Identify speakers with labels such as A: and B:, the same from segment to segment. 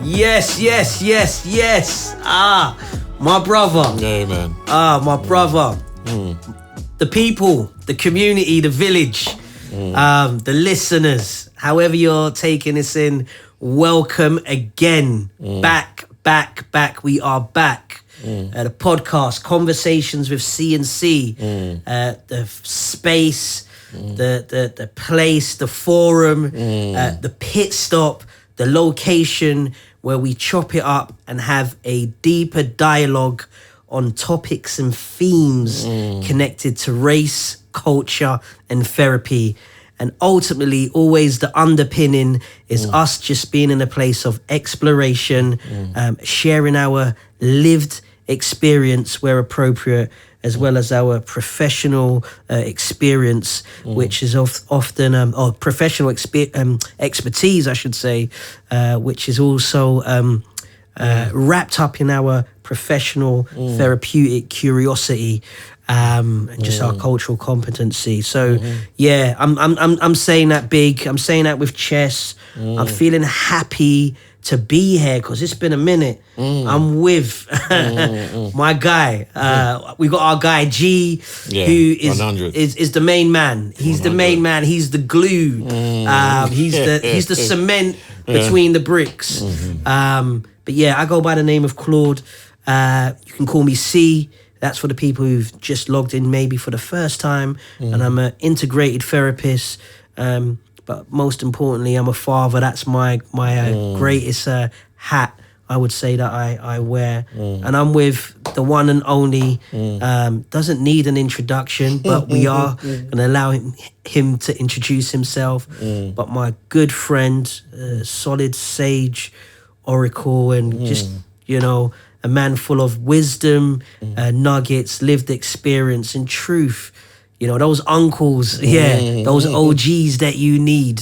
A: Yes. My brother.
B: Yeah, man.
A: My brother. The people, the community, the village, the listeners, however you're taking this in, welcome again. Back. We are back. The podcast, Conversations with C&C, the space, the place, the forum, the pit stop, the location where we chop it up and have a deeper dialogue on topics and themes connected to race, culture, and therapy. And ultimately, always the underpinning is us just being in a place of exploration, sharing our lived experience where appropriate, as well as our professional experience, which is often, or professional expertise, I should say, which is also wrapped up in our professional therapeutic curiosity, and just our cultural competency. So yeah, I'm saying that big. I'm saying that with chest. I'm feeling happy to be here because it's been a minute. I'm with my guy. We got our guy G, who is the main man. He's 100. The main man. He's the glue. He's the cement between the bricks. But yeah, I go by the name of Claude. You can call me C. That's for the people who've just logged in maybe for the first time. And I'm an integrated therapist. But most importantly, I'm a father. That's my greatest hat, I would say, that I wear. And I'm with the one and only, doesn't need an introduction, but we are going to allow him to introduce himself. But my good friend, solid sage, oracle, and just, a man full of wisdom, nuggets, lived experience, and truth. Those uncles, those OGs that you need.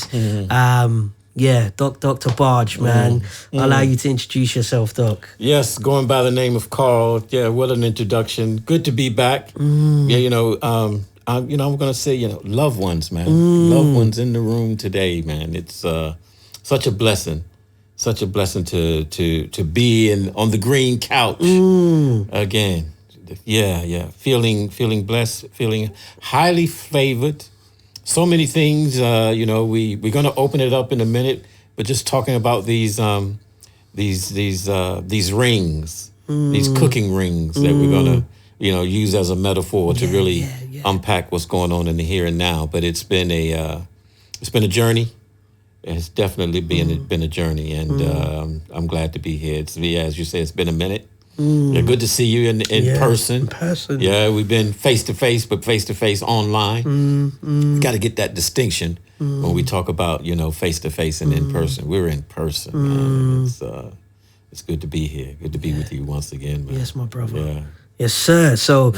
A: Dr. Barge, man. I'll allow you to introduce yourself, Doc.
B: Yes, going by the name of Carl. Yeah, what an introduction. Good to be back. Yeah, I'm going to say, loved ones, man. Loved ones in the room today, man. It's such a blessing. Such a blessing to be on the green couch again. Yeah. Feeling blessed, feeling highly favored. So many things, we're going to open it up in a minute, but just talking about these rings, these cooking rings that we're going to, use as a metaphor to really unpack what's going on in the here and now. But it's been a journey. It's definitely been a journey, and I'm glad to be here. As you say, it's been a minute. Yeah, good to see you in person. In person. Yeah, we've been face-to-face, but face-to-face online. Got to get that distinction when we talk about, face-to-face and in person. We're in person, man. It's good to be here. Good to be with you once again, man.
A: Yes, my brother. Yeah. Yes, sir. So,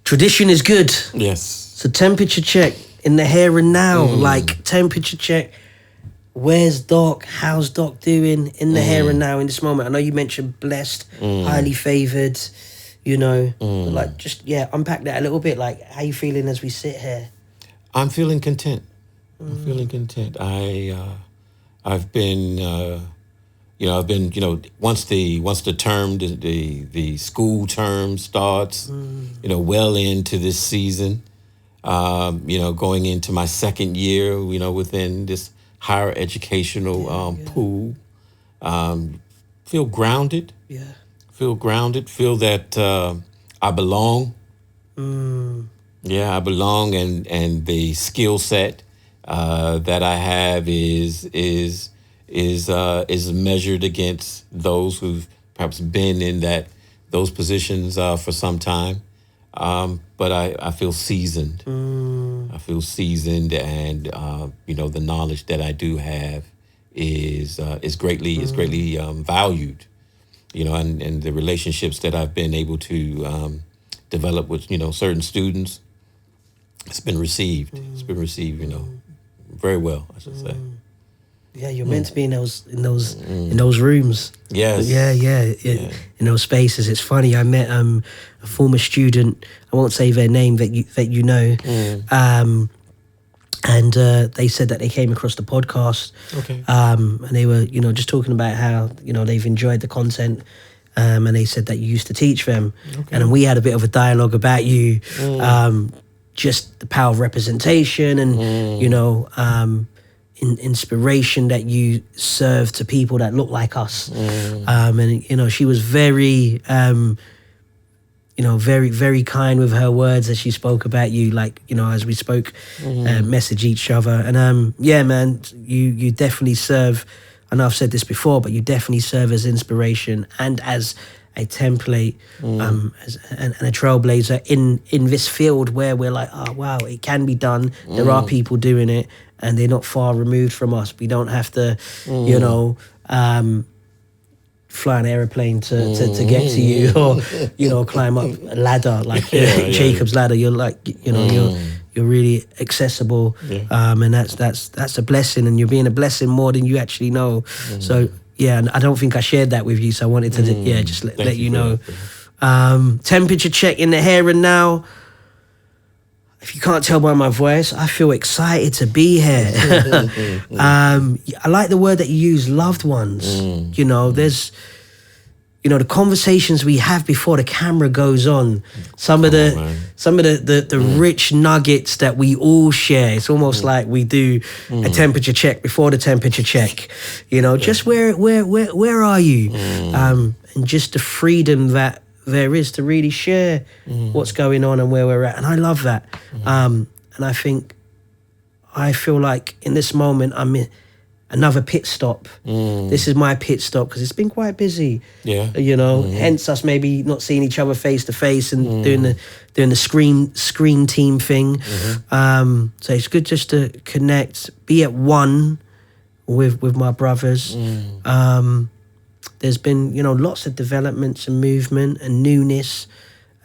A: tradition is good.
B: Yes.
A: So, temperature check in the here and now. Temperature check. Where's Doc? How's Doc doing in the here and now in this moment? I know you mentioned blessed, highly favored, unpack that a little bit. Like, how you feeling as we sit here?
B: I'm feeling content. I've been, once the term, the school term starts, well into this season, going into my second year, within this higher educational pool. Feel grounded. Yeah. Feel grounded. Feel that I belong. Yeah, I belong, and the skill set that I have is measured against those who've perhaps been in those positions for some time. But I feel seasoned. I feel seasoned, and the knowledge that I do have is greatly valued. And the relationships that I've been able to develop with certain students, it's been received. It's been received, very well, I should say.
A: Yeah, you're meant to be in those rooms.
B: Yes.
A: Yeah. In those spaces. It's funny. I met a former student. I won't say their name that you know. And they said that they came across the podcast.
B: Okay.
A: And they were, just talking about how, they've enjoyed the content. And they said that you used to teach them. Okay. And then we had a bit of a dialogue about you, just the power of representation and, inspiration that you serve to people that look like us. And, she was very... very, very kind with her words as she spoke about you, like, as we spoke, message each other. And yeah, man, you definitely serve, I know I've said this before, but you definitely serve as inspiration and as a template, and a trailblazer in this field where we're like, oh, wow, it can be done. There are people doing it and they're not far removed from us. We don't have to, fly an airplane to get to you, or climb up a ladder like Jacob's ladder. You're like, you're really accessible, and that's a blessing, and you're being a blessing more than you actually know. So yeah, and I don't think I shared that with you, so I wanted to just let you know. Temperature check in the here and now. If you can't tell by my voice, I feel excited to be here. I like the word that you use, loved ones. There's, the conversations we have before the camera goes on. Some of the rich nuggets that we all share. It's almost like we do a temperature check before the temperature check. Just where are you? And just the freedom that there is to really share what's going on and where we're at. And I love that. And I feel like in this moment, I'm in another pit stop. This is my pit stop because it's been quite busy. Yeah. Hence us maybe not seeing each other face to face and doing the screen team thing. So it's good just to connect, be at one with my brothers. There's been, lots of developments and movement and newness.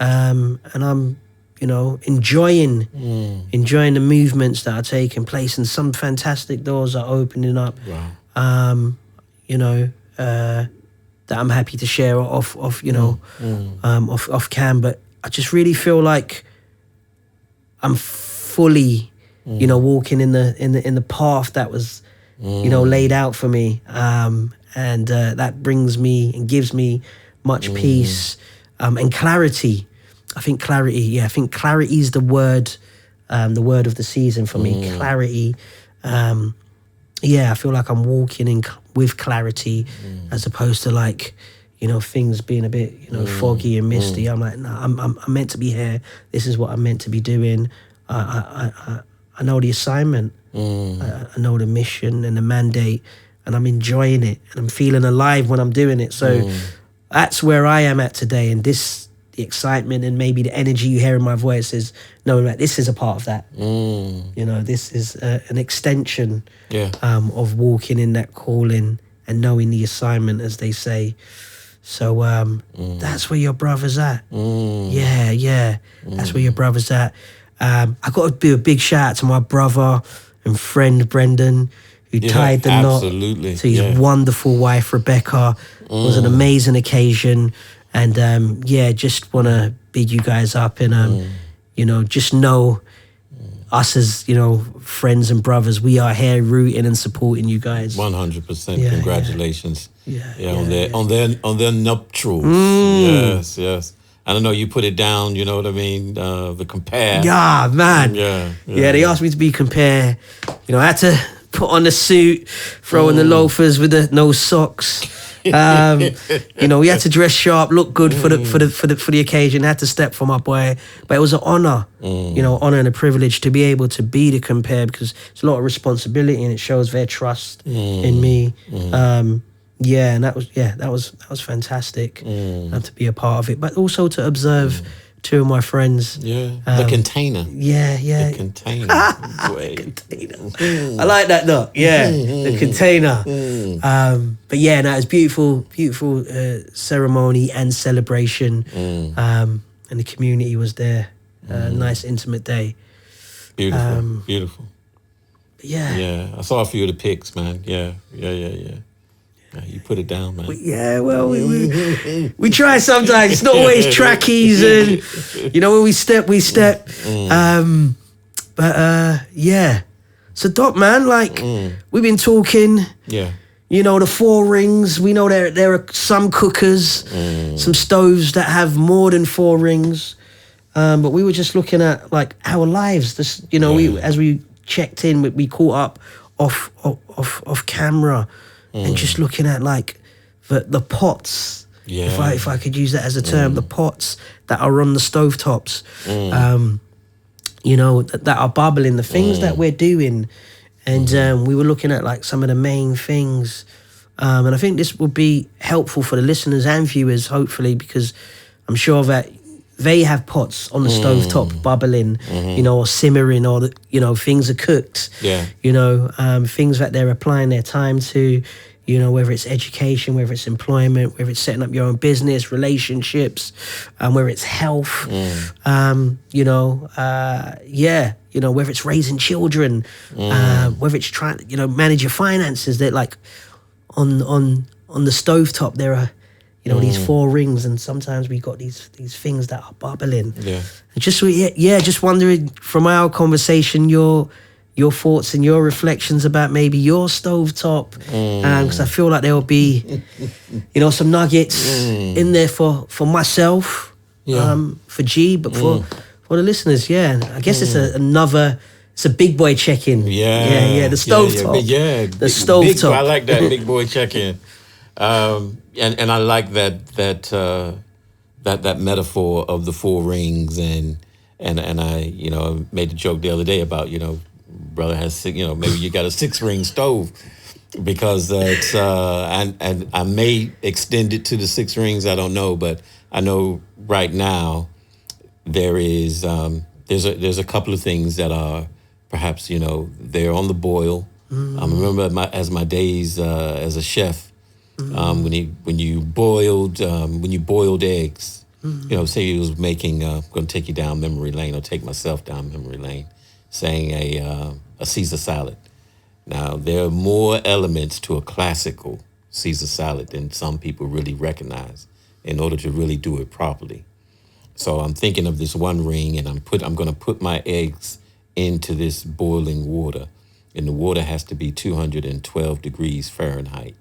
A: And I'm, enjoying the movements that are taking place, and some fantastic doors are opening up. Wow. That I'm happy to share off cam. But I just really feel like I'm fully, walking in the path that was, laid out for me. And that brings me and gives me much peace and clarity. I think clarity is the word of the season for me. Clarity. I feel like I'm walking with clarity as opposed to like, things being a bit, foggy and misty. I'm like, no, I'm meant to be here. This is what I'm meant to be doing. I know the assignment. I know the mission and the mandate. And I'm enjoying it, and I'm feeling alive when I'm doing it. So that's where I am at today, and the excitement and maybe the energy you hear in my voice is knowing that this is a part of that. This is an extension of walking in that calling and knowing the assignment, as they say. So that's where your brother's at. That's where your brother's at. I got to do a big shout out to my brother and friend Brendan, who tied the knot to his wonderful wife, Rebecca. It was an amazing occasion. And just want to big you guys up and, just know us as, friends and brothers, we are here rooting and supporting you guys.
B: 100%. Congratulations. On their nuptials. Yes. I don't know, you put it down, you know what I mean? The compare.
A: Yeah, man. Yeah, they asked me to be compare. I had to put on the suit, throw in the loafers with the no socks. We had to dress sharp, look good for the occasion. I had to step for my boy, but it was an honor, honor and a privilege to be able to be the compare, because it's a lot of responsibility and it shows their trust in me. And that was fantastic to be a part of it, but also to observe two of my friends.
B: The container.
A: The
B: container.
A: Container. I like that though. The container. But it was beautiful ceremony and celebration. And the community was there. Nice intimate day.
B: Beautiful. I saw a few of the pics, man. Yeah. You put it down, man.
A: We try sometimes. It's not always trackies, and when we step. So Doc, man, like we've been talking.
B: Yeah.
A: You know, the 4 rings. We know there are some cookers, some stoves that have more than 4 rings. But we were just looking at like our lives. This, you know, we as we checked in, we caught up off camera, and just looking at like the pots.
B: Yeah.
A: If I could use that as a term, the pots that are on the stovetops. You know, that are bubbling, the things that we're doing. And we were looking at like some of the main things. And I think this will be helpful for the listeners and viewers, hopefully, because I'm sure that they have pots on the stovetop bubbling, you know, or simmering, or, you know, things are cooked.
B: Yeah.
A: You know, things that they're applying their time to, you know, whether it's education, whether it's employment, whether it's setting up your own business, relationships, whether it's health, you know, you know, whether it's raising children, whether it's trying to, you know, manage your finances. That like on the stovetop there are, you know, these 4 rings, and sometimes we got these things that are bubbling.
B: Yeah.
A: And just wondering from our conversation, your thoughts and your reflections about maybe your stovetop, because I feel like there will be, you know, some nuggets in there for myself, for G, but for the listeners, I guess it's it's a big boy check-in. The stovetop. The stovetop.
B: I like that big boy check-in, and I like that metaphor of the 4 rings, and I, you know, made a joke the other day about, you know, brother has 6, you know, maybe you got a 6-ring stove, because it's and I may extend it to the 6 rings. I don't know, but I know right now there is there's a couple of things that are perhaps, you know, they're on the boil. I remember my days as a chef, when you boiled eggs. You know, say you was making. Going to take you down memory lane, or take myself down memory lane, saying a Caesar salad. Now, there are more elements to a classical Caesar salad than some people really recognize in order to really do it properly. So I'm thinking of this 1 ring, and I'm going to put my eggs into this boiling water, and the water has to be 212 degrees Fahrenheit.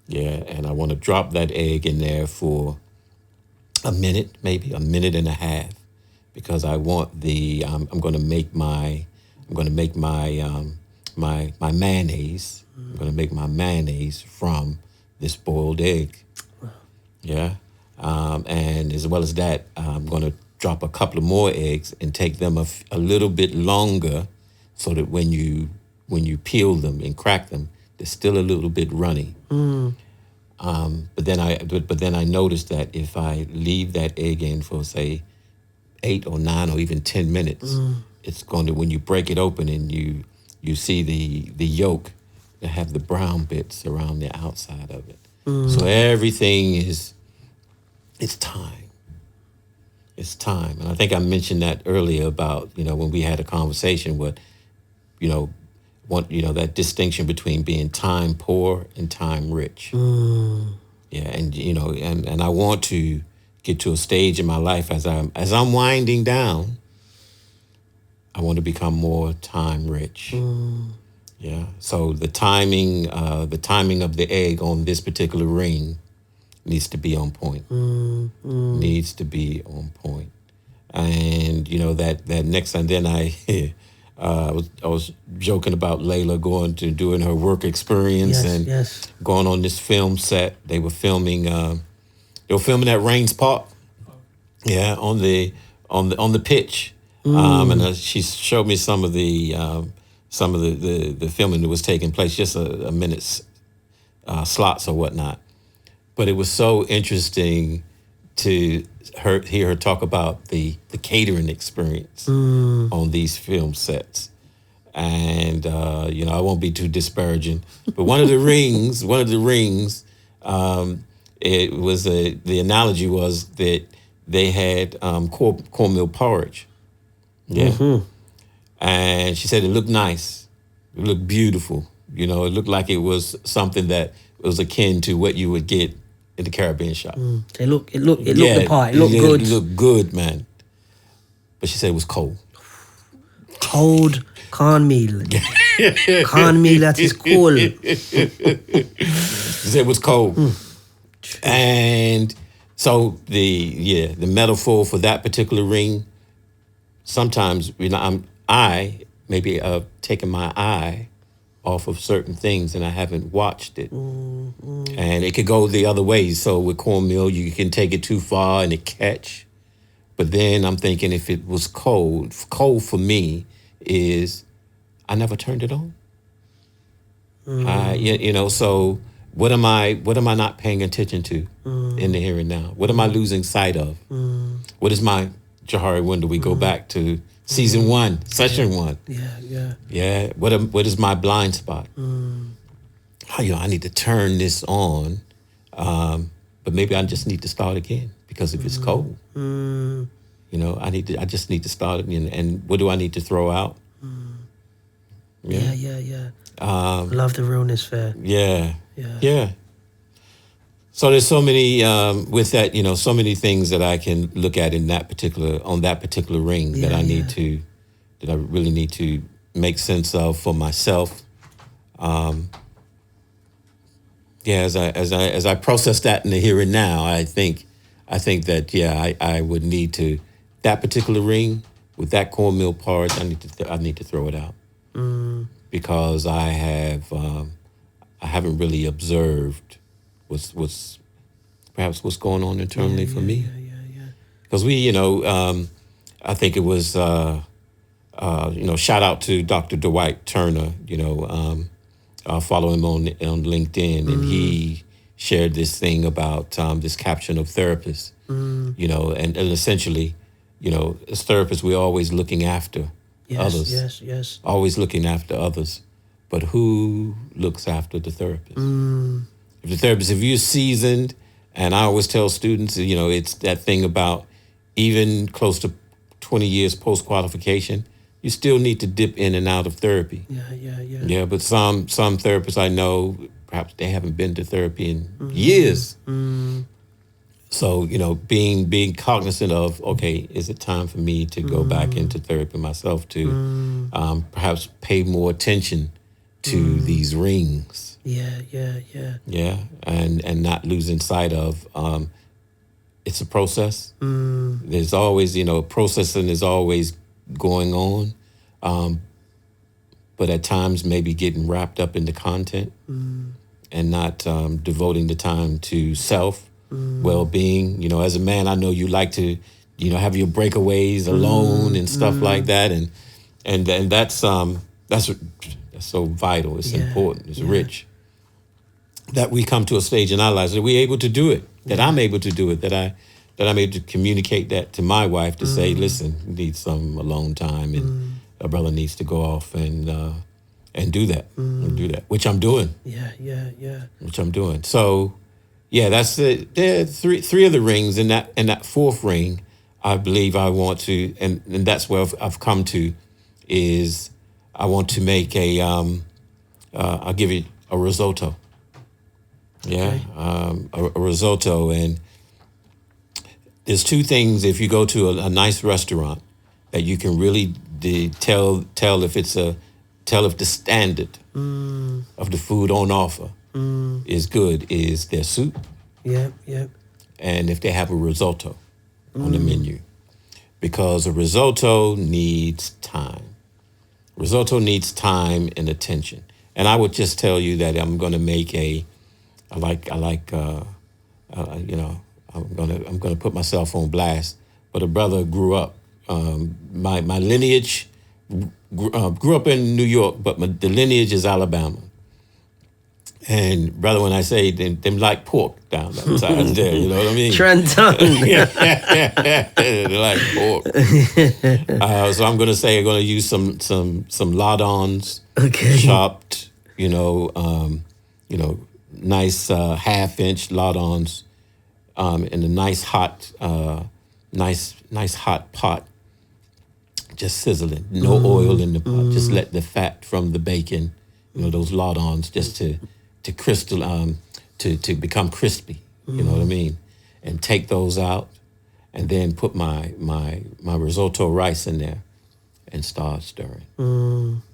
B: Yeah, and I want to drop that egg in there for a minute, maybe a minute and a half, because I want I'm going to make my my mayonnaise. I'm going to make my mayonnaise from this boiled egg. Yeah. And as well as that, I'm going to drop a couple of more eggs and take them a little bit longer, so that when you peel them and crack them, they're still a little bit runny. But then I noticed that if I leave that egg in for, say, 8 or 9 or even 10 minutes, it's going to, when you break it open and you see the yolk, that have the brown bits around the outside of it. So everything it's time. It's time. And I think I mentioned that earlier about, you know, when we had a conversation with, you know, that distinction between being time poor and time rich. Yeah, and you know, and I want to get to a stage in my life as I'm winding down, I want to become more time rich. Yeah. So the timing of the egg on this particular ring needs to be on point. Needs to be on point. And you know that next time, then I was joking about Layla doing her work experience, going on this film set. They were filming at Rains Park. Yeah, on the pitch. And she showed me some of the filming that was taking place, just a minute's slots or whatnot. But it was so interesting to hear her talk about the catering experience on these film sets. And you know, I won't be too disparaging, but one of the rings, it was the analogy was that they had cornmeal porridge. Yeah. And she said it looked nice. It looked beautiful. You know, it looked like it was something that was akin to what you would get in the Caribbean shop.
A: It looked the part. It looked good.
B: It looked good, man. But she said it was cold.
A: Cold cornmeal. Can me that is cold.
B: It was cold. And so the metaphor for that particular ring, sometimes I maybe taken my eye off of certain things and I haven't watched it. And it could go the other way. So with cornmeal, you can take it too far and it catch. But then I'm thinking if it was cold for me is I never turned it on. So what am I not paying attention to in the here and now? What am I losing sight of? What is my Jahari window? We go back to season 1, session 1. Yeah. What is my blind spot? I need to turn this on, but maybe I just need to start again because if it's cold, I just need to start it. And what do I need to throw out?
A: Yeah. Love the realness fair.
B: Yeah. So there's so many with that, so many things that I can look at on that particular ring that I really need to make sense of for myself. As I process that in the here and now, I think that I would need to that particular ring with that cornmeal porridge. I need to throw it out because I haven't really observed what's going on internally for me. Because I think it was shout out to Dr. Dwight Turner. Follow him on LinkedIn, and he shared this thing about this caption of therapists. And essentially, as therapists, we're always looking after others.
A: Yes.
B: Always looking after others. But who looks after the therapist? If you're seasoned, and I always tell students, it's that thing about even close to 20 years post-qualification, you still need to dip in and out of therapy. Yeah, but some therapists I know, perhaps they haven't been to therapy in years. So, being cognizant of, okay, is it time for me to go back into therapy myself to perhaps pay more attention to these rings? Yeah, and not losing sight of it's a process. There's always, processing is always going on, but at times maybe getting wrapped up in the content and not devoting the time to self well-being. As a man, I know you like to have your breakaways alone and stuff like that, and that's so vital. It's important. It's rich that we come to a stage in our lives that we're able to do it, that I'm able to do it, that I'm able to communicate that to my wife to say, listen, we need some alone time, and a brother needs to go off and do that, which I'm doing. Which I'm doing. So, that's it. There are three of the rings, and that fourth ring, I believe I want to, and that's where I've come to, is I want to make I'll give you a risotto. A risotto, and there's two things if you go to a nice restaurant that you can really tell if the standard of the food on offer is good is their soup. And if they have a risotto on the menu, because a risotto needs time. Risotto needs time and attention. And I would just tell you that I'm going to make I'm going to put myself on blast. But a brother grew up. My lineage grew up in New York, but the lineage is Alabama. And brother, when I say them like pork down that side there, you know what I mean?
A: Trenton.
B: They like pork. So I'm going to use some lardons, chopped, nice half-inch lardons, in a nice hot pot, just sizzling. No oil in the pot. Just let the fat from the bacon, those lardons, just to crystal, to become crispy. You know what I mean? And take those out, and then put my risotto rice in there, and start stirring.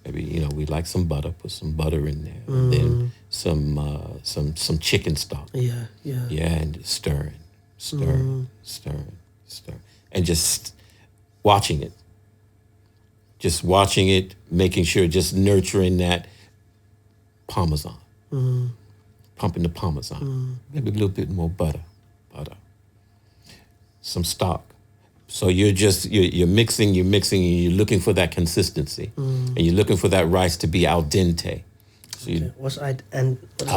B: Maybe, you know, we like some butter, put some butter in there, and then some chicken stock.
A: Yeah.
B: And stirring, and just watching it. Just watching it, making sure, just nurturing that Parmesan. Pumping the Parmesan. Maybe a little bit more butter. Some stock. So you're mixing, and you're looking for that consistency. And you're looking for that rice to be al dente. So
A: what's al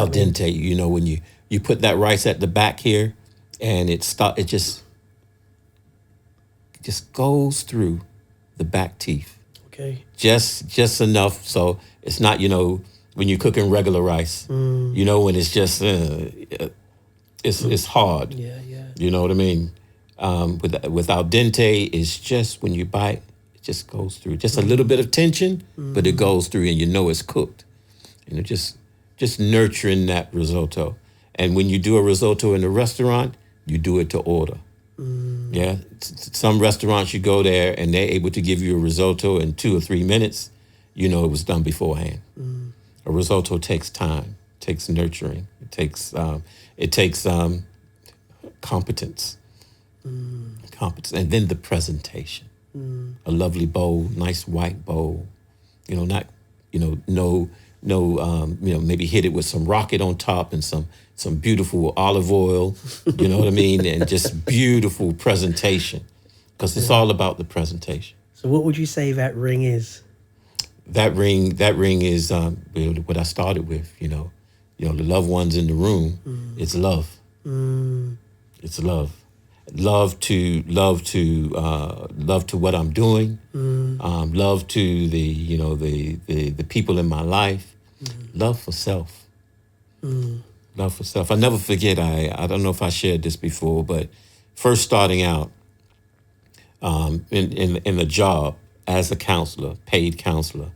B: dente, you know, when you put that rice at the back here, and it just goes through the back teeth.
A: Okay.
B: Just enough so it's not, you know, when you're cooking regular rice, you know, when it's just it's hard.
A: Yeah.
B: You know what I mean? With al dente, it's just when you bite, it just goes through. Just a little bit of tension, but it goes through, and you know it's cooked. You know, just nurturing that risotto. And when you do a risotto in a restaurant, you do it to order. Yeah, some restaurants you go there and they're able to give you a risotto in 2 or 3 minutes. You know it was done beforehand. A risotto takes time, takes nurturing, it takes competence, and then the presentation. A lovely bowl, nice white bowl. You know, not, you know, no, you know, maybe hit it with some rocket on top and some beautiful olive oil, you know what I mean? And just beautiful presentation, because it's all about the presentation.
A: So what would you say that ring is?
B: That ring is what I started with, you know, the loved ones in the room. It's love. It's love. Love to what I'm doing. Love to the, you know, the people in my life. Love for self. Love for self. I never forget, I don't know if I shared this before, but first starting out in the job as a counselor, paid counselor,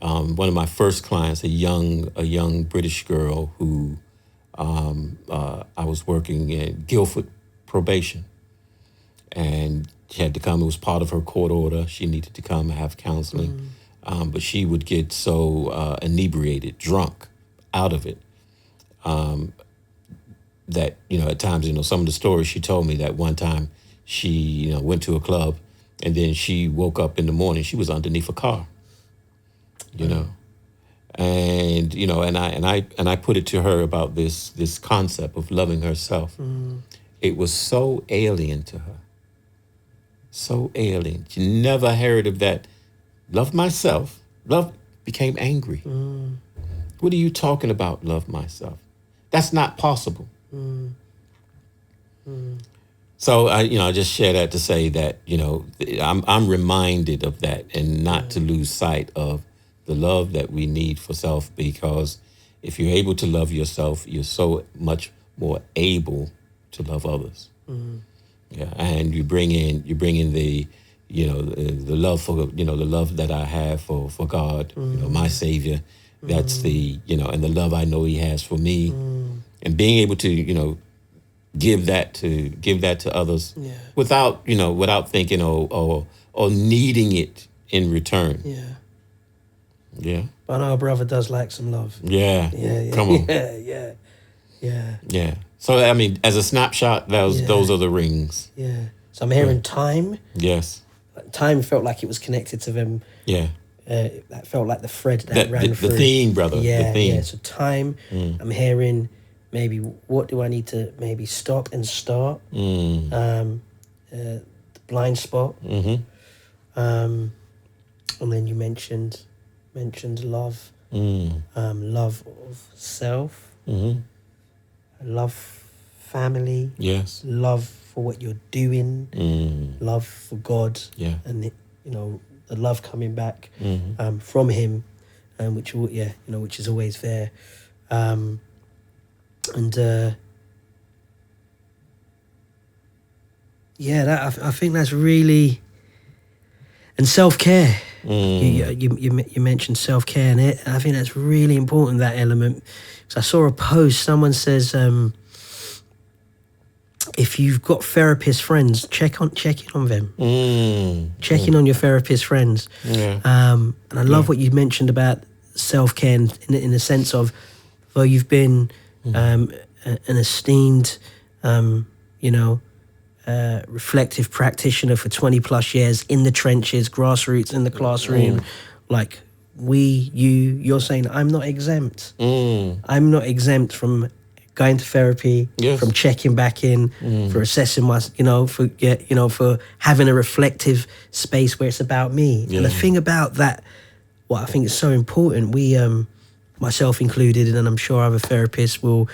B: one of my first clients, a young British girl who I was working in Guildford probation, and she had to come. It was part of her court order. She needed to come have counseling, but she would get so inebriated, drunk, out of it, that, you know, at times, you know, some of the stories she told me, that one time she, you know, went to a club, and then she woke up in the morning, she was underneath a car, you know, and, you know, and I put it to her about this concept of loving herself. It was so alien to her, so alien. She never heard of that. Love myself. Love became angry. What are you talking about? Love myself. That's not possible. So I just share that to say that, you know, I'm reminded of that, and not to lose sight of the love that we need for self, because if you're able to love yourself, you're so much more able to love others. Yeah, and you bring in the, you know, the love for, you know, the love that I have for God, you know, my Savior. That's the, you know, and the love I know He has for me, and being able to, you know, give that to others, without thinking or needing it in return. Yeah.
A: But I know our brother does like some love.
B: Yeah. Come on. Yeah. So I mean, as a snapshot, those are the rings.
A: Yeah. So I'm hearing time.
B: Yes.
A: Time felt like it was connected to them.
B: Yeah.
A: That felt like the thread that ran through.
B: The theme, brother.
A: Yeah.
B: The theme.
A: Yeah. So time. I'm hearing maybe what do I need to maybe stop and start. The blind spot. And then you mentioned love. Love of self. Love family.
B: Yes.
A: Love for what you're doing. Love for God.
B: Yeah.
A: And you know, the love coming back from Him, which is always there. I think that's really, and self-care. You mentioned self-care, and I think that's really important, that element. Because I saw a post, someone says, if you've got therapist friends, check in on them. Check in on your therapist friends.
B: Yeah.
A: And I love what you mentioned about self-care in the sense of, though you've been an esteemed, reflective practitioner for 20 plus years in the trenches, grassroots, in the classroom, like you're saying, I'm not exempt. I'm not exempt from going to therapy, from checking back in, for assessing my, for having a reflective space where it's about me. And the thing about that, what I think is so important, we, myself included, and I'm sure other therapists will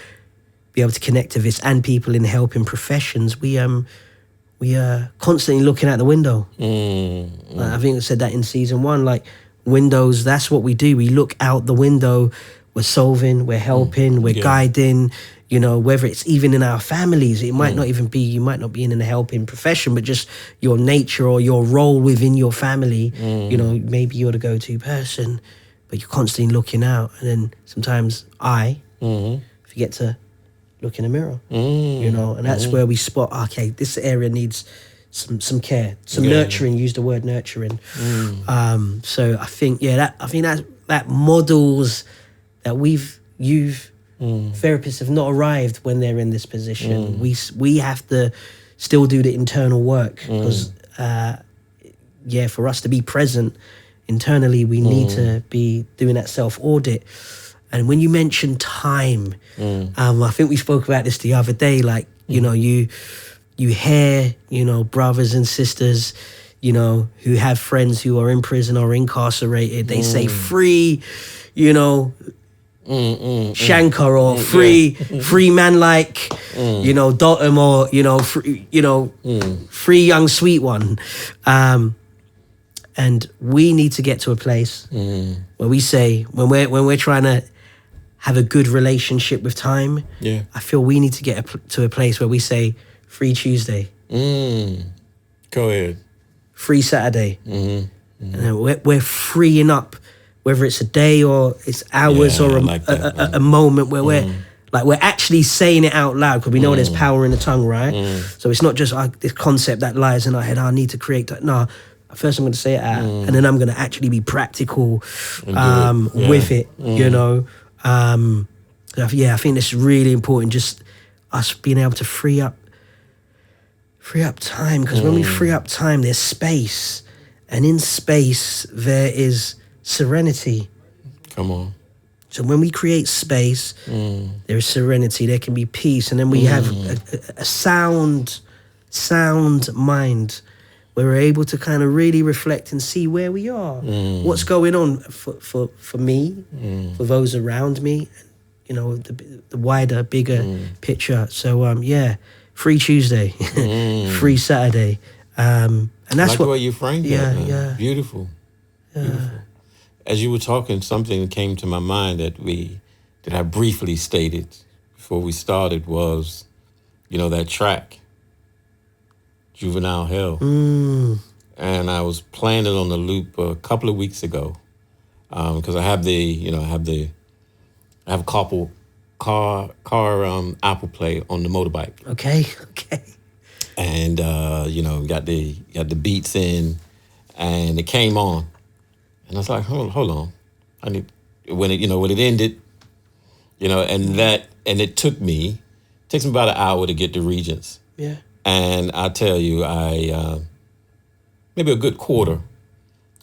A: be able to connect to this, and people in helping professions, we are constantly looking out the window. I think I said that in season 1, like windows, that's what we do. We look out the window, we're solving, we're helping, we're guiding, whether it's even in our families, it might not even be, you might not be in a helping profession, but just your nature or your role within your family, maybe you're the go-to person, but you're constantly looking out. And then sometimes I forget to look in the mirror, and that's where we spot, okay, this area needs some care, some nurturing. Use the word nurturing. So I think, that models that you've therapists have not arrived when they're in this position. We have to still do the internal work, because for us to be present internally, we need to be doing that self-audit. And when you mention time, I think we spoke about this the other day, like, you hear, brothers and sisters, who have friends who are in prison or incarcerated, they say free, Shankar, or free man like, Dalton, or, free young sweet one. And we need to get to a place where we say, when we're trying to have a good relationship with time, I feel we need to get to a place where we say, free Tuesday.
B: Go ahead.
A: Free Saturday. And then we're freeing up, whether it's a day or it's hours, or a moment where we're actually saying it out loud, because we know there's power in the tongue, right? So it's not just this concept that lies in our head, I need to create that. No, first I'm going to say it out, and then I'm going to actually be practical with it, I think this is really important, just us being able to free up time, because when we free up time, there's space, and in space there is serenity.
B: Come on.
A: So when we create space, there is serenity, there can be peace, and then we have a sound mind, where we're able to kind of really reflect and see where we are, what's going on for me, for those around me, the wider, bigger picture. So free Tuesday, free Saturday, and that's
B: like
A: what
B: the way you framed it. Beautiful. Beautiful. As you were talking, something came to my mind that I briefly stated before we started was, that track, Juvenile Hell. And I was playing it on the loop a couple of weeks ago, because I have a couple car Apple Play on the motorbike.
A: Okay.
B: And got the beats in, and it came on, and I was like, hold on, I need, when it ended, and it takes me about an hour to get to Regents.
A: Yeah. And
B: I tell you, I maybe a good quarter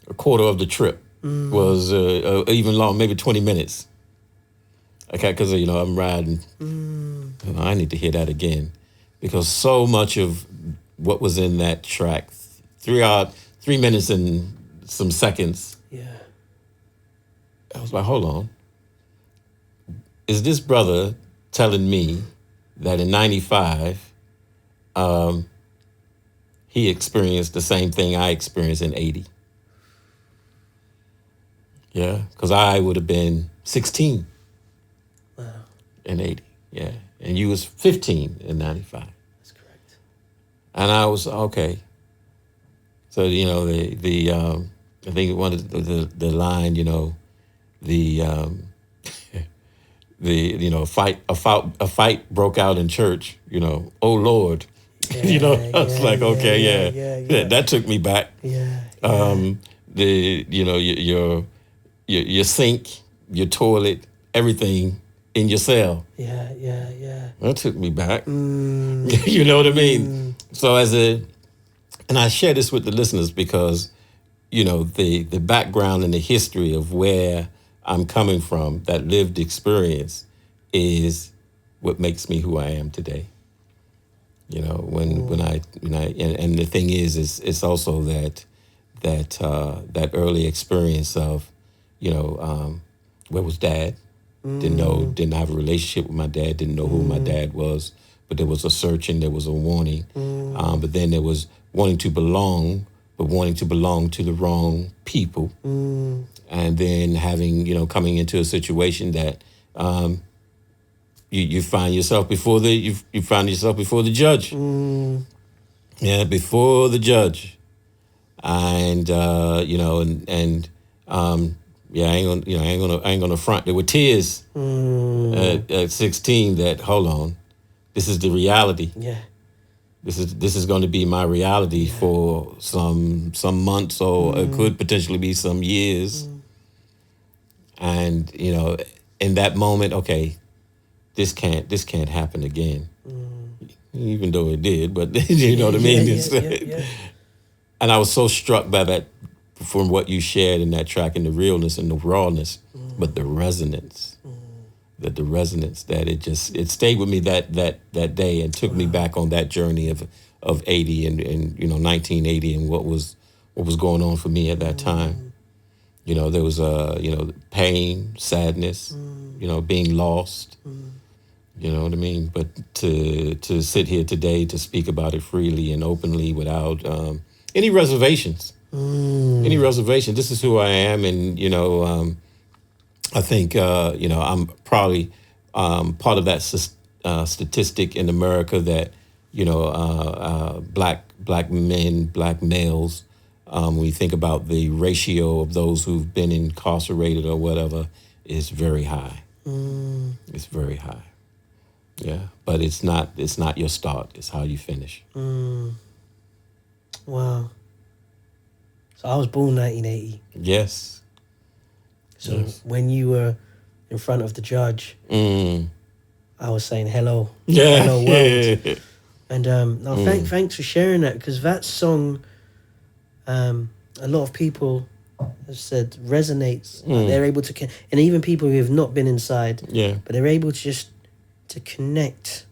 B: of the trip was even long, maybe 20 minutes. Okay, because I'm riding. I need to hear that again, because so much of what was in that track, 3 minutes and some seconds.
A: Yeah.
B: I was like, hold on. Is this brother telling me that in '95? He experienced the same thing I experienced in '80. Yeah, because I would have been 16 in '80. Yeah, and you was 15 in '95.
A: That's correct.
B: And I was okay. So I think one of the line, a fight broke out in church. Oh Lord, I was like, okay, that took me back. Your sink, your toilet, everything in your cell. That took me back. You know what I mean? So and I share this with the listeners because, the background and the history of where I'm coming from, that lived experience is what makes me who I am today. When I and the thing is it's also that early experience of, where was Dad? Didn't have a relationship with my dad, didn't know who my dad was, but there was a search and there was a warning. But then there was wanting to belong, but wanting to belong to the wrong people. And then having, coming into a situation that you find yourself before the judge. Yeah, before the judge. And I ain't gonna front. There were tears at 16 that, hold on, this is the reality.
A: Yeah.
B: This is going to be my reality for some months, or it could potentially be some years. And in that moment, okay, this can't happen again. Even though it did, but you know what I mean. And I was so struck by that, from what you shared in that track, and the realness and the rawness, but the resonance, that it stayed with me that day and took me back on that journey of 80 and 1980 and what was going on for me at that time. There was pain, sadness, being lost. You know what I mean? But to sit here today to speak about it freely and openly without any reservations. Any reservation. This is who I am, and I think I'm probably part of that statistic in America that black men, black males. When we think about the ratio of those who've been incarcerated or whatever, is very high. It's very high. Yeah, but it's not your start. It's how you finish.
A: Wow. So I was born 1980.
B: Yes.
A: So when you were in front of the judge, I was saying hello. Hello world. And thanks for sharing that, because that song, a lot of people have said resonates. Like they're able to, and even people who have not been inside, but they're able to connect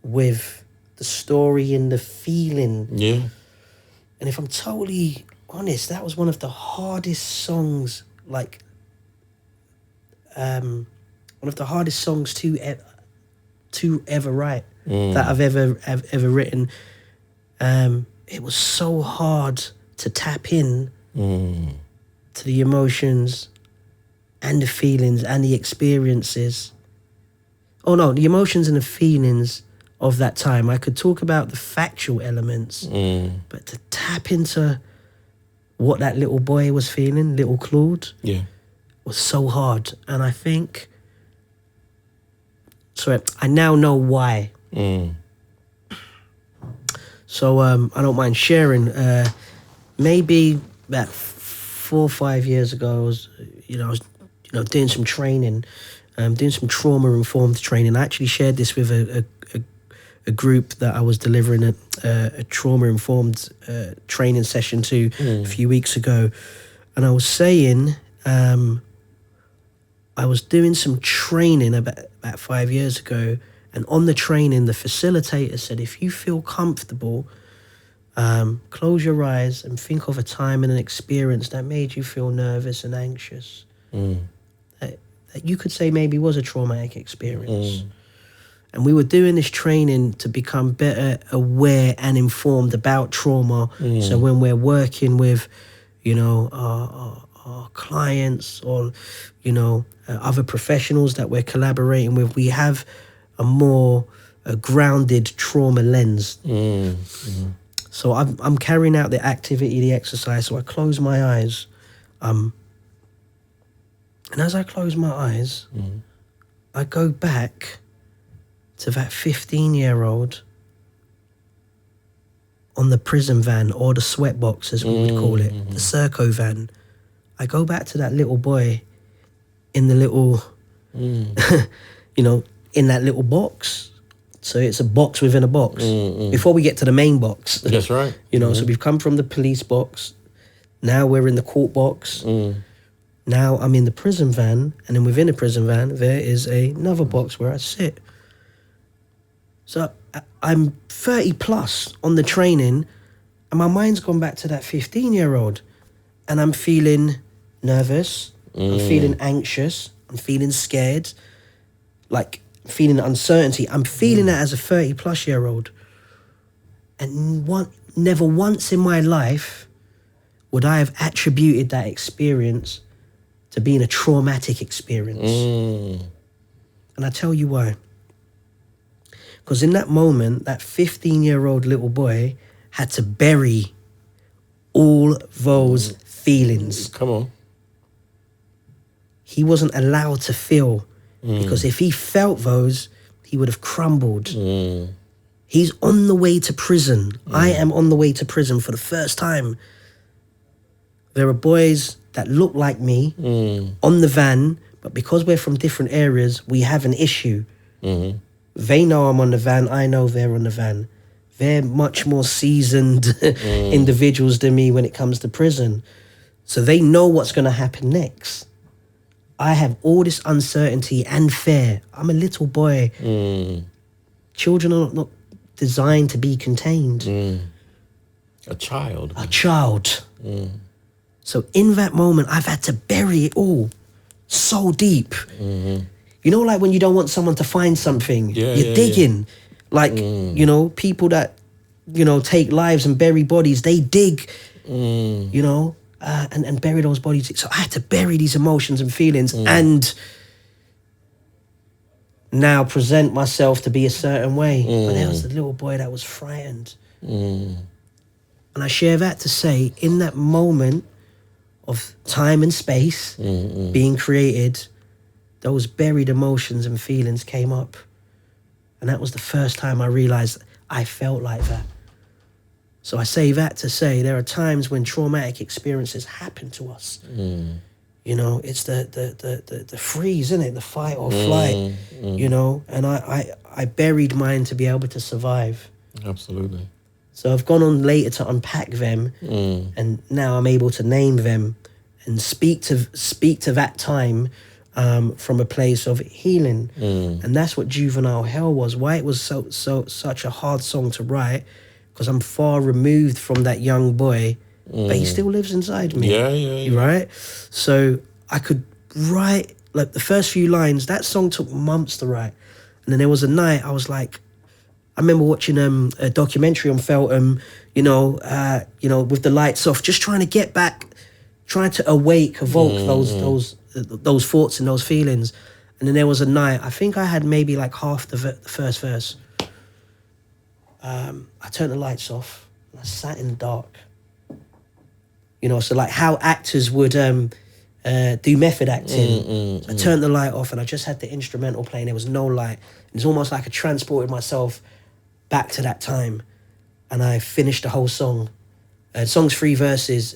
A: with the story and the feeling. Yeah. And if I'm totally honest, that was one of the hardest songs, one of the hardest songs to ever write, that I've ever written. It was so hard to tap in to the emotions and the feelings and the experiences. Oh no, the emotions and the feelings of that time. I could talk about the factual elements, but to tap into what that little boy was feeling, little Claude, was so hard. And I think, I now know why. So I don't mind sharing. Maybe about 4 or 5 years ago, I was doing some training, doing some trauma-informed training. I actually shared this with a group that I was delivering a trauma-informed training session to a few weeks ago. And I was saying, I was doing some training about 5 years ago, and on the training, the facilitator said, if you feel comfortable, close your eyes and think of a time and an experience that made you feel nervous and anxious. That you could say maybe was a traumatic experience. And we were doing this training to become better aware and informed about trauma. So when we're working with, our clients or, other professionals that we're collaborating with, we have a more grounded trauma lens. So I'm carrying out the activity, the exercise. So I close my eyes. And as I close my eyes, I go back to that 15-year-old on the prison van, or the sweatbox as we would call it, the Serco van. I go back to that little boy in the little, in that little box. So it's a box within a box. Before we get to the main box.
B: That's right.
A: So we've come from the police box. Now we're in the court box. Now I'm in the prison van. And then within the prison van, there is another box where I sit. So I'm 30 plus on the training, and my mind's gone back to that 15-year-old. And I'm feeling nervous. I'm feeling anxious. I'm feeling scared. Like, feeling uncertainty. I'm feeling that as a 30 plus year old. And never once in my life would I have attributed that experience to being a traumatic experience. And I tell you why. Because in that moment, that 15-year-old little boy had to bury all those feelings.
B: Come on.
A: He wasn't allowed to feel. Because if he felt those, he would have crumbled. He's on the way to prison. I am on the way to prison for the first time. There are boys that look like me on the van, but because we're from different areas, we have an issue. They know I'm on the van. I know they're on the van. They're much more seasoned individuals than me when it comes to prison. So they know what's going to happen next. I have all this uncertainty and fear. I'm a little boy. Children are not designed to be contained.
B: A child.
A: A child. So in that moment, I've had to bury it all so deep. You know, like when you don't want someone to find something, you're digging. Like, people that, take lives and bury bodies, they dig, and bury those bodies. So I had to bury these emotions and feelings and now present myself to be a certain way. But there was the little boy that was frightened. And I share that to say, in that moment of time and space being created, those buried emotions and feelings came up. And that was the first time I realized I felt like that. So I say that to say there are times when traumatic experiences happen to us. It's the freeze, isn't it? The fight or flight, and I buried mine to be able to survive.
B: Absolutely.
A: So I've gone on later to unpack them, and now I'm able to name them and speak to that time from a place of healing. And that's what Juvenile Hell was. Why it was such a hard song to write, because I'm far removed from that young boy, but he still lives inside me.
B: Yeah.
A: Right? So I could write, like the first few lines, that song took months to write. And then there was a night I was like, I remember watching a documentary on Feltham, with the lights off, just trying to get back, trying to evoke those thoughts and those feelings. And then there was a night, I think I had maybe like half the first verse. I turned the lights off and I sat in the dark. So like how actors would do method acting. I turned the light off and I just had the instrumental playing. There was no light. It was almost like I transported myself back to that time. And I finished the whole song. The song's 3 verses,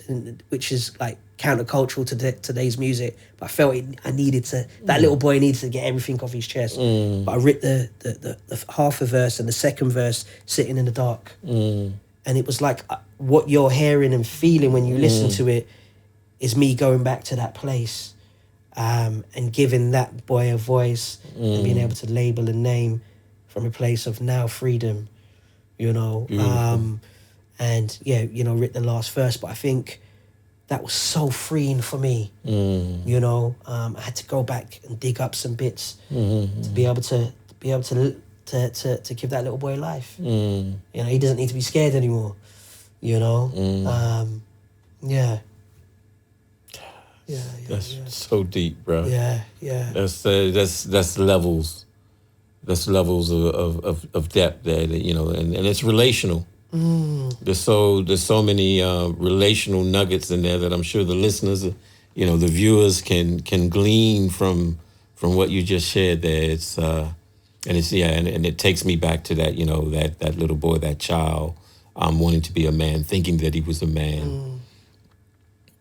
A: which is like countercultural to today's music. But I felt I needed to, that little boy needed to get everything off his chest. But I writ the half a verse and the second verse sitting in the dark. And it was like what you're hearing and feeling when you listen to it is me going back to that place and giving that boy a voice and being able to label a name from a place of now freedom, and writ the last verse. But I think that was so freeing for me. I had to go back and dig up some bits to be able to give that little boy life. He doesn't need to be scared anymore.
B: That's so deep, bro.
A: Yeah.
B: That's levels. That's levels of depth there, and it's relational. There's so many relational nuggets in there that I'm sure the listeners, the viewers can glean from from what you just shared there, it's and it takes me back to that, that little boy, that child, wanting to be a man, thinking that he was a man.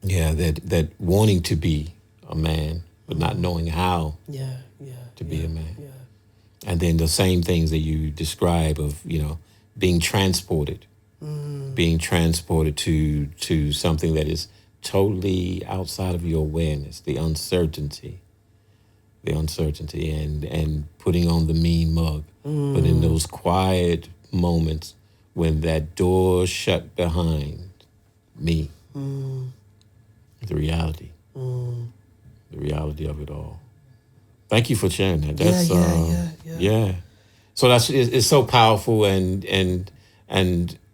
B: Yeah, that wanting to be a man, but not knowing how to be a man.
A: Yeah.
B: And then the same things that you describe of, being transported to something that is totally outside of your awareness, the uncertainty and putting on the mean mug. But in those quiet moments when that door shut behind me, the reality of it all. Thank you for sharing that. That's yeah. So it's so powerful and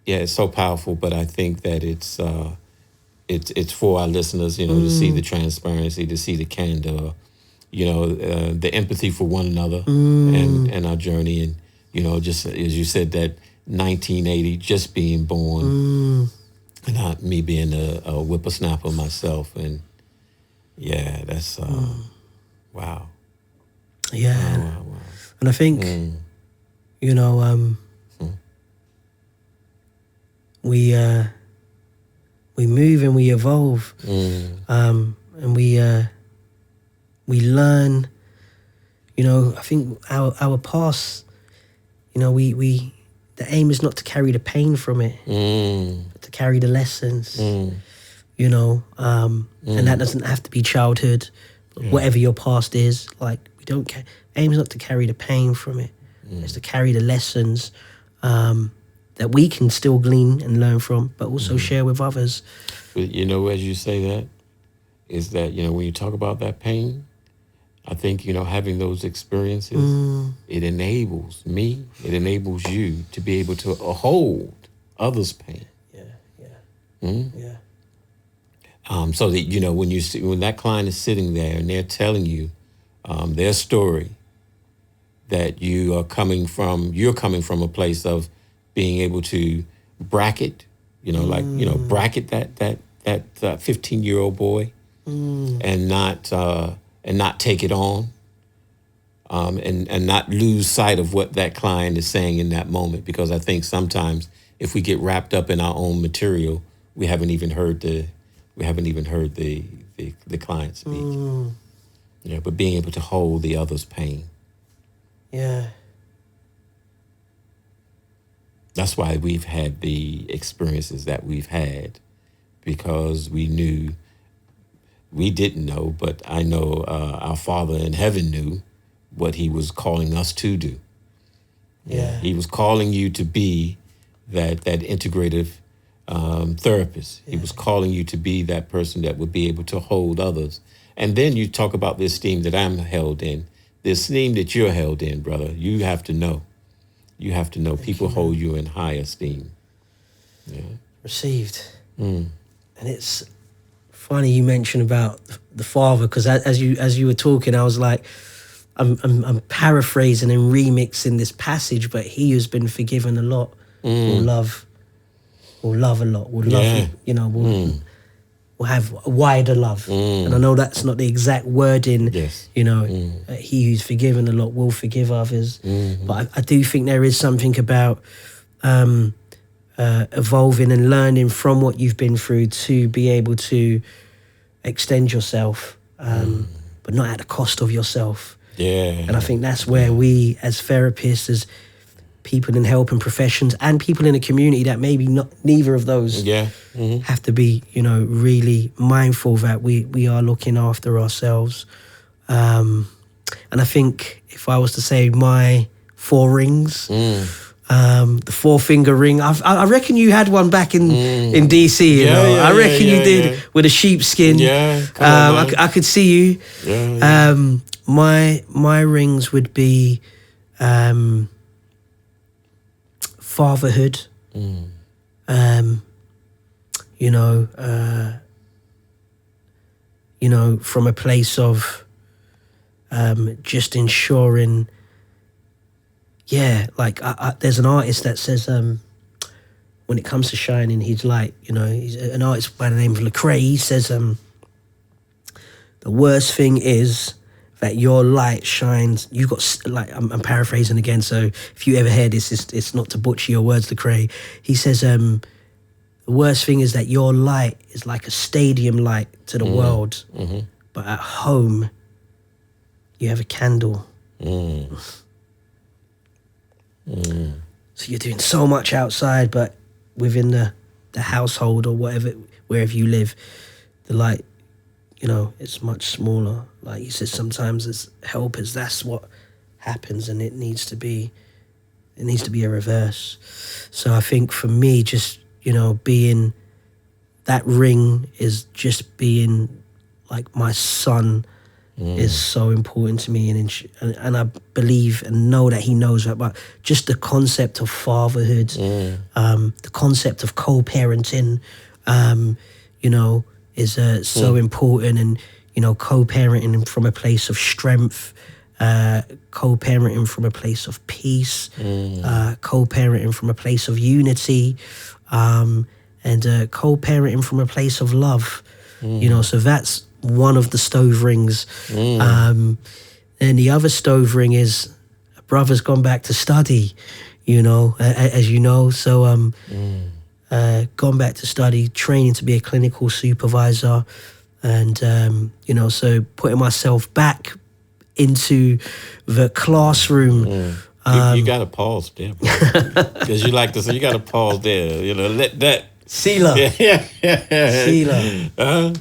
B: it's so powerful. But I think that it's for our listeners, to see the transparency, to see the candor, the empathy for one another and our journey, and just as you said, that 1980, just being born, and not me being a whippersnapper myself, and that's wow.
A: Yeah,
B: wow.
A: And I think we move and we evolve, and we learn. I think our past. The aim is not to carry the pain from it, but to carry the lessons. And that doesn't have to be childhood, but whatever your past is. Like, we don't care. Aim is not to carry the pain from it; it's to carry the lessons that we can still glean and learn from, but also share with others.
B: But as you say that, is that when you talk about that pain, I think having those experiences, it enables me, it enables you to be able to hold others' pain. So that when that client is sitting there and they're telling you their story, that you're coming from a place of being able to bracket, bracket that 15-year-old boy, and not take it on, and not lose sight of what that client is saying in that moment. Because I think sometimes if we get wrapped up in our own material, we haven't even heard the client speak. Yeah, but being able to hold the other's pain.
A: Yeah.
B: That's why we've had the experiences that we've had, because we didn't know, but I know our Father in heaven knew what he was calling us to do.
A: Yeah.
B: He was calling you to be that integrative therapist. He was calling you to be that person that would be able to hold others. And then you talk about the esteem that I'm held in, the esteem that you're held in, brother. You have to know. People hold you in high esteem. Yeah.
A: Received. And it's funny you mentioned about the Father, because as you were talking, I was like, I'm paraphrasing and remixing this passage, but he who's been forgiven a lot will love a lot. Will love, will have a wider love. And I know that's not the exact wording.
B: Yes.
A: He who's forgiven a lot will forgive others. But I do think there is something about evolving and learning from what you've been through to be able to extend yourself, but not at the cost of yourself.
B: Yeah.
A: And I think that's where we as therapists, as people in helping professions and people in the community that maybe neither of those have to be, really mindful that we are looking after ourselves. And I think if I was to say my 4 rings, the 4-finger ring, I reckon you had one back in DC, I reckon you did with a sheepskin. I could see you. My rings would be fatherhood, from a place of just ensuring, there's an artist that says when it comes to shining his light, he's an artist by the name of Lecrae. He says the worst thing is that your light shines. You got like I'm paraphrasing again. So if you ever hear this, it's not to butcher your words, Lecrae. He says, the worst thing is that your light is like a stadium light to the world, but at home you have a candle. So you're doing so much outside, but within the household or whatever, wherever you live, the light, you know, it's much smaller. Like you said, sometimes as helpers, that's what happens, and it needs to be a reverse. So I think for me, just, you know, being that ring is just being like my son is so important to me, and I believe and know that he knows that. But just the concept of fatherhood, the concept of co-parenting, you know, is so important. And, you know, co-parenting from a place of strength, co-parenting from a place of peace, co-parenting from a place of unity, and co-parenting from a place of love. You know, so that's one of the stove rings. And the other stove ring is a brother's gone back to study, you know, as you know. So gone back to study, training to be a clinical supervisor, and you know, so putting myself back into the classroom.
B: You got to pause there, because you like to say, you got to pause there. You know, let that
A: Sealer.
B: Sealer.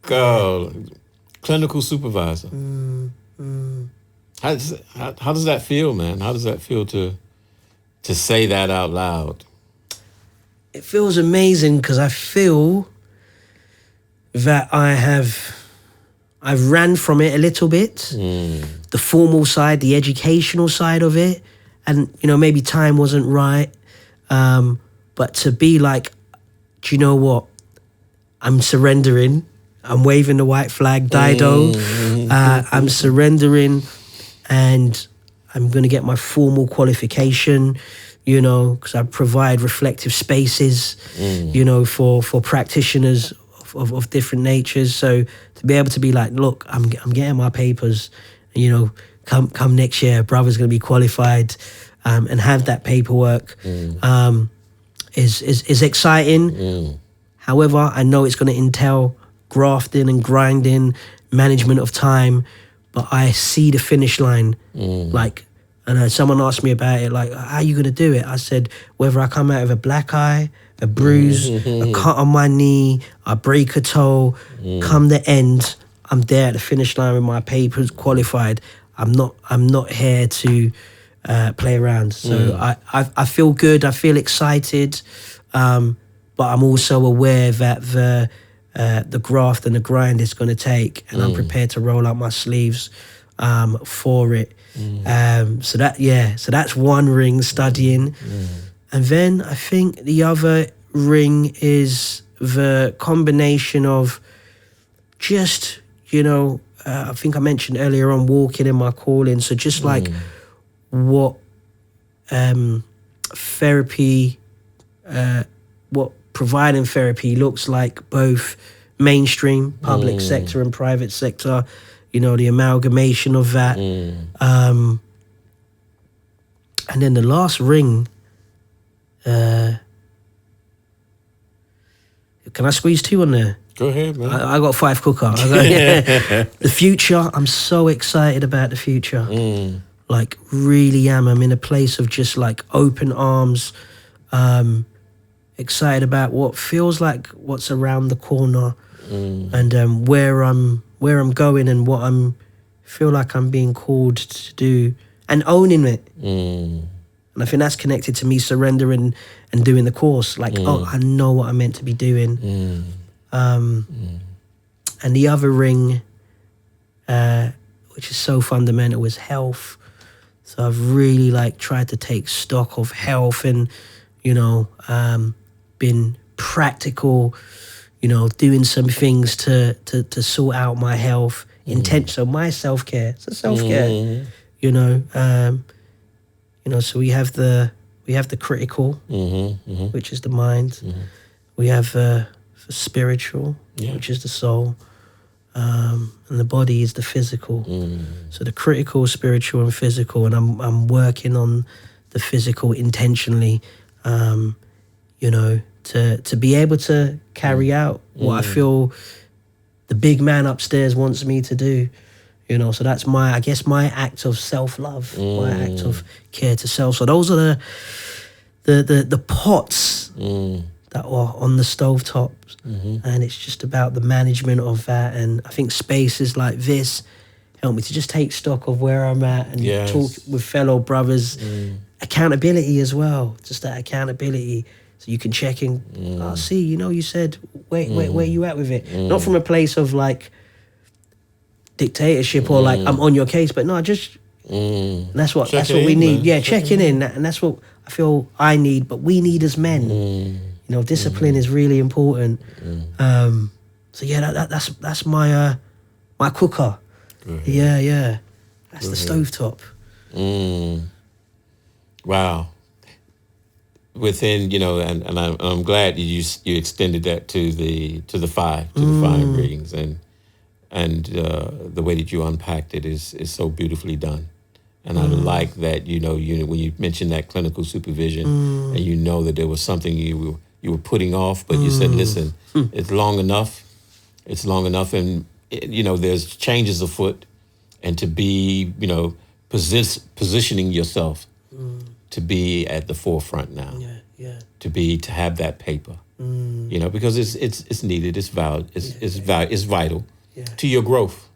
B: God, clinical supervisor. How does that feel, man? How does that feel to say that out loud?
A: It feels amazing, because I feel that I've ran from it a little bit, the formal side, the educational side of it, and, you know, maybe time wasn't right, but to be like, do you know what? I'm surrendering. I'm waving the white flag, Dido. I'm surrendering, and I'm going to get my formal qualification, you know, because I provide reflective spaces, you know, for practitioners of different natures. So to be able to be like, look, I'm getting my papers, you know, come next year, brother's going to be qualified, and have that paperwork is exciting. However, I know it's going to entail grafting and grinding, management of time, but I see the finish line. Like, and someone asked me about it, like, how are you going to do it? I said, whether I come out with a black eye, a bruise, a cut on my knee, I break a toe, come the end, I'm there at the finish line with my papers qualified. I'm not here to play around. So I feel good, I feel excited, but I'm also aware that the graft and the grind it's going to take, and I'm prepared to roll up my sleeves for it. So that's one ring, studying. And then I think the other ring is the combination of just, you know, I think I mentioned earlier on, walking in my calling. So just like what therapy, what providing therapy looks like, both mainstream, public sector and private sector, you know, the amalgamation of that. And then the last ring, can I squeeze two on there?
B: Go ahead, man.
A: I got 5 cooker. The future, I'm so excited about the future. Like, really am. I'm in a place of just like open arms, excited about what feels like what's around the corner, and where I'm going, and what feel like I'm being called to do, and owning it. And I think that's connected to me surrendering and doing the course. Like, oh, I know what I'm meant to be doing. And the other ring, which is so fundamental, is health. So I've really like tried to take stock of health, and, you know, been practical, you know, doing some things to sort out my health. So my self-care, it's a self-care, you know. You know, so we have the critical, which is the mind. We have the spiritual, which is the soul. and the body is the physical. So the critical, spiritual, and physical, and I'm working on the physical intentionally, you know, to be able to carry out what I feel the big man upstairs wants me to do. You know, so that's I guess my act of self-love, my act of care to self. So those are the pots that are on the stovetops, and it's just about the management of that. And I think spaces like this help me to just take stock of where I'm at and talk with fellow brothers. Accountability as well, just that accountability, so you can check in. See, you know, you said, where you at with it? Not from a place of like dictatorship or like I'm on your case, but no, just that's what we need. Man. Yeah, checking in, and that's what I feel I need, but we need as men. You know, discipline is really important. So yeah, that's my my cooker. Yeah, that's the stovetop.
B: Wow. Within, you know, and I'm glad you extended that to the five ingredients, and the way that you unpacked it is so beautifully done. And I like that, you know, when you mentioned that clinical supervision, and you know that there was something you were putting off, but you said, listen, it's long enough, and you know, there's changes afoot, and to be, you know, positioning yourself to be at the forefront now, to have that paper, you know, because it's needed, it's vital to your growth.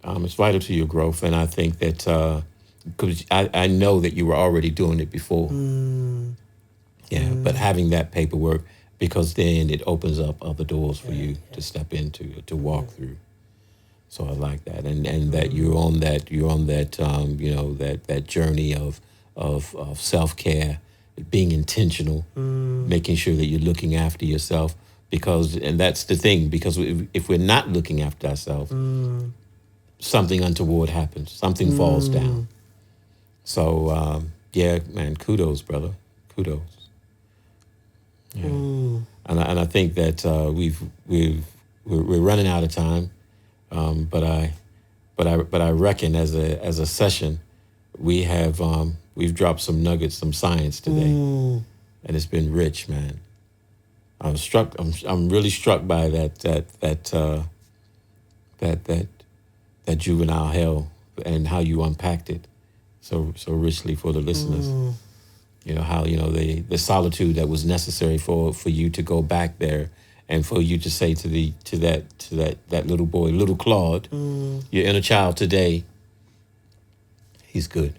B: It's vital to your growth, and I think that because I know that you were already doing it before, but having that paperwork, because then it opens up other doors for you to step into, to walk through. So I like that, and that you're on that you know, that journey of self-care, being intentional, making sure that you're looking after yourself, and that's the thing, because if we're not looking after ourselves, something untoward happens, something falls down. So yeah, man, kudos, brother, kudos. Yeah. And I think that we're running out of time, but I reckon as a session, we've dropped some nuggets, some science today, and it's been rich, man. I'm really struck by that juvenile hell and how you unpacked it so richly for the listeners. You know how, you know, the solitude that was necessary for you to go back there, and for you to say to that little boy, little Claude, your inner child today, he's good.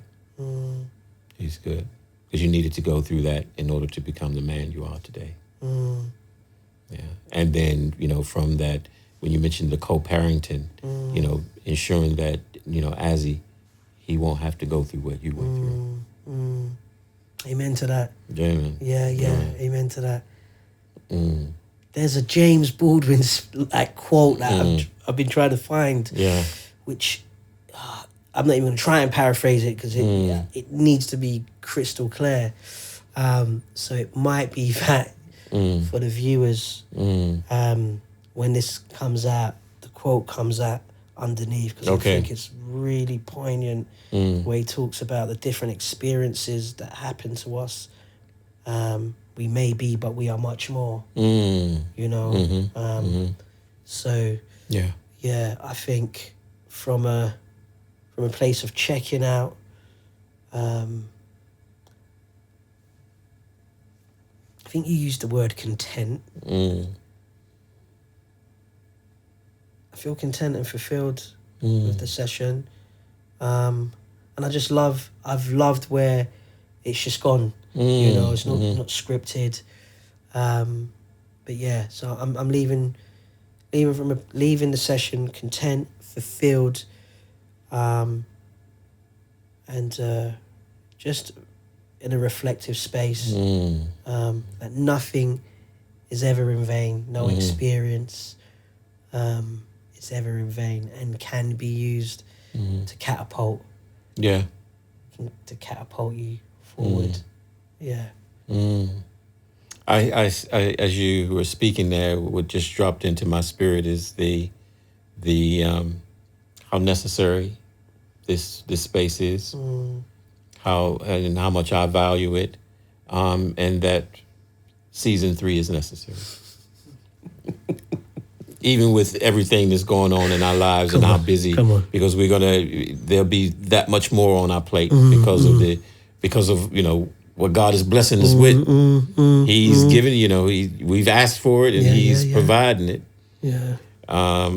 B: He's good, because you needed to go through that in order to become the man you are today. Yeah, and then, you know, from that, when you mentioned the co-parenting, you know, ensuring that, you know, Azzy, he won't have to go through what you went through.
A: Amen to that.
B: Yeah, man.
A: Yeah. Amen to that. There's a James Baldwin like quote that I've been trying to find. Yeah. Which I'm not even going to try and paraphrase it, because it needs to be crystal clear. So it might be that for the viewers, when this comes out, the quote comes out underneath, because I think it's really poignant, where he talks about the different experiences that happen to us. We may be, but we are much more. You know, so I think from a place of checking out, I think you used the word content. I feel content and fulfilled with the session. And I've loved where it's just gone. You know, it's not scripted. But yeah, so I'm leaving the session content, fulfilled, and just in a reflective space. That nothing is ever in vain. No experience is ever in vain, and can be used to catapult. Yeah. To catapult you forward. Yeah.
B: I as you were speaking there, what just dropped into my spirit is the the how necessary this space is, how much I value it, and that season 3 is necessary. Even with everything that's going on in our lives and how busy, because there'll be that much more on our plate because of what God is blessing us with. He's given, we've asked for it and He's providing it.
A: Yeah.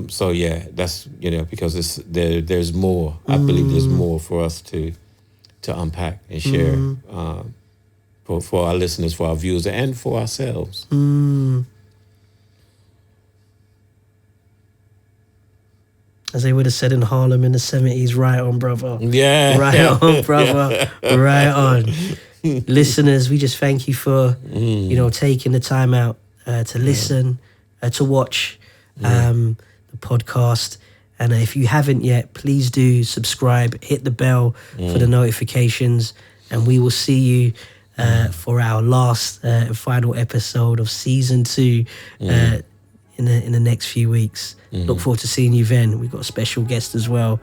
B: So yeah, that's because there's more. I believe there's more for us to unpack and share for our listeners, for our viewers, and for ourselves.
A: As they would have said in Harlem in the 70s, right on, brother.
B: Yeah.
A: Right on, brother. Right on. Listeners, we just thank you for, taking the time out to listen, to watch the podcast. And if you haven't yet, please do subscribe, hit the bell for the notifications, and we will see you for our last and final episode of season 2 in the next few weeks. Look forward to seeing you then. We've got a special guest as well.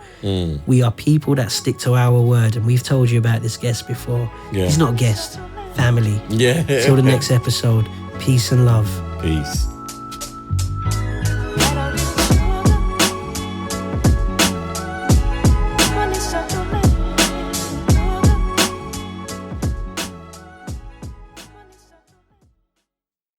A: We are people that stick to our word, and we've told you about this guest before. He's not a guest, family. Till the next episode, peace and love.
B: Peace.